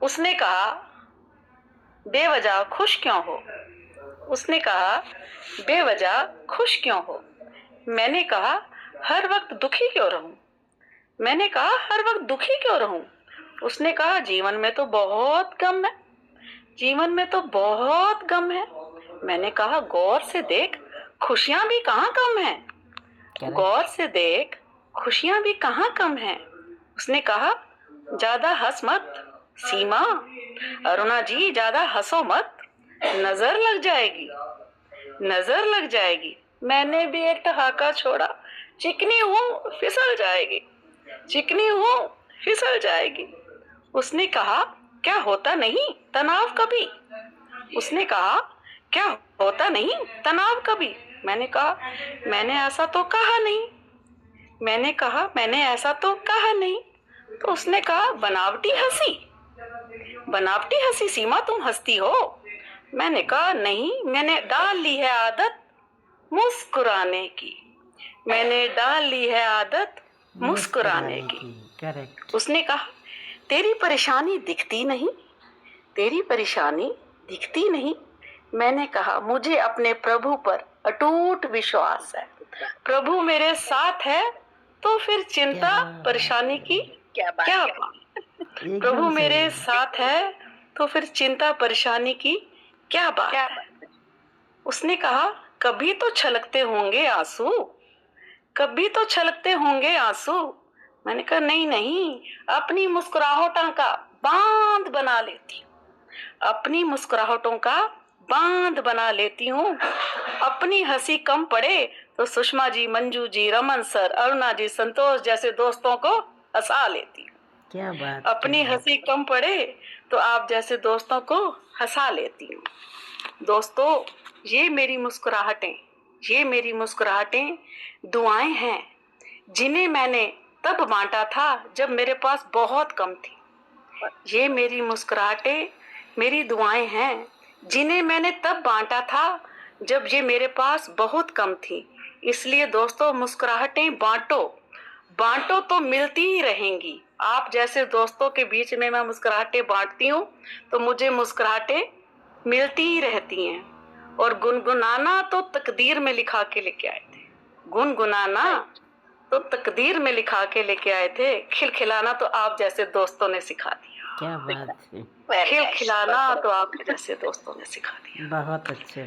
उसने कहा, बेवजह खुश क्यों हो? उसने कहा, बेवजह खुश क्यों हो? मैंने कहा, हर वक्त दुखी क्यों रहूं? मैंने कहा, हर वक्त दुखी क्यों रहूं? उसने कहा, जीवन में तो बहुत गम है, जीवन में तो बहुत गम है। मैंने कहा, गौर से देख, खुशियां भी कहाँ कम है। गौर से देख, खुशियां भी कहाँ कम है। उसने कहा, ज्यादा हंस मत सीमा, अरुणा जी ज्यादा हंसो मत, नजर लग जाएगी, नजर लग जाएगी। मैंने भी एक ठहाका छोड़ा, चिकनी हूं फिसल जाएगी, चिकनी हूं फिसल जाएगी। उसने कहा, क्या होता नहीं तनाव कभी? उसने कहा, क्या होता नहीं तनाव कभी? मैंने कहा, मैंने ऐसा तो कहा नहीं। मैंने कहा, मैंने ऐसा तो कहा नहीं। तो उसने कहा, बनावटी हंसी, बनावटी हंसी सीमा तुम हंसती हो? मैंने कहा, नहीं, मैंने डाल ली है आदत मुस्कुराने की, मैंने डाल ली है आदत मुस्कुराने की। करेक्ट। उसने कहा, तेरी परेशानी दिखती नहीं, तेरी परेशानी दिखती नहीं। मैंने कहा, मुझे अपने प्रभु पर अटूट विश्वास है, प्रभु मेरे साथ है तो फिर चिंता परेशानी की क्या बात। प्रभु मेरे साथ है तो फिर चिंता परेशानी की क्या बात है। उसने कहा, कभी तो छलकते होंगे आंसू, कभी तो छलकते होंगे आंसू। मैंने कहा, नहीं नहीं, अपनी मुस्कुराहटों का बांध बना लेती, अपनी मुस्कुराहटों का बांध बना लेती हूँ। अपनी हंसी कम पड़े तो सुषमा जी, मंजू जी, रमन सर, अरुणा जी, संतोष जैसे दोस्तों को हंसा लेती हूँ। क्या बात। अपनी हंसी कम पड़े तो आप जैसे दोस्तों को हंसा लेती हूँ। दोस्तों, ये मेरी मुस्कुराहटें, ये मेरी मुस्कुराहटें दुआएं हैं, जिन्हें मैंने तब बांटा था जब मेरे पास बहुत कम थी। ये मेरी मुस्कुराहटें मेरी दुआएं हैं, जिन्हें मैंने तब बांटा था जब ये मेरे पास बहुत कम थी। इसलिए दोस्तों, मुस्कुराहटें बांटो, बांटो तो मिलती ही रहेंगी। आप जैसे दोस्तों के बीच में मैं मुस्कुराहटें बांटती हूँ तो मुझे मुस्कुराहटें मिलती ही रहती हैं। और गुनगुनाना तो तकदीर में लिखा के लेके आए थे, गुनगुनाना तो तकदीर में लिखा के लेके आए थे, खिलखिलाना तो आप जैसे दोस्तों ने सिखा दिया। क्या बात है। खिलखिलाना तो आप जैसे दोस्तों ने सिखा दिया। बहुत अच्छे।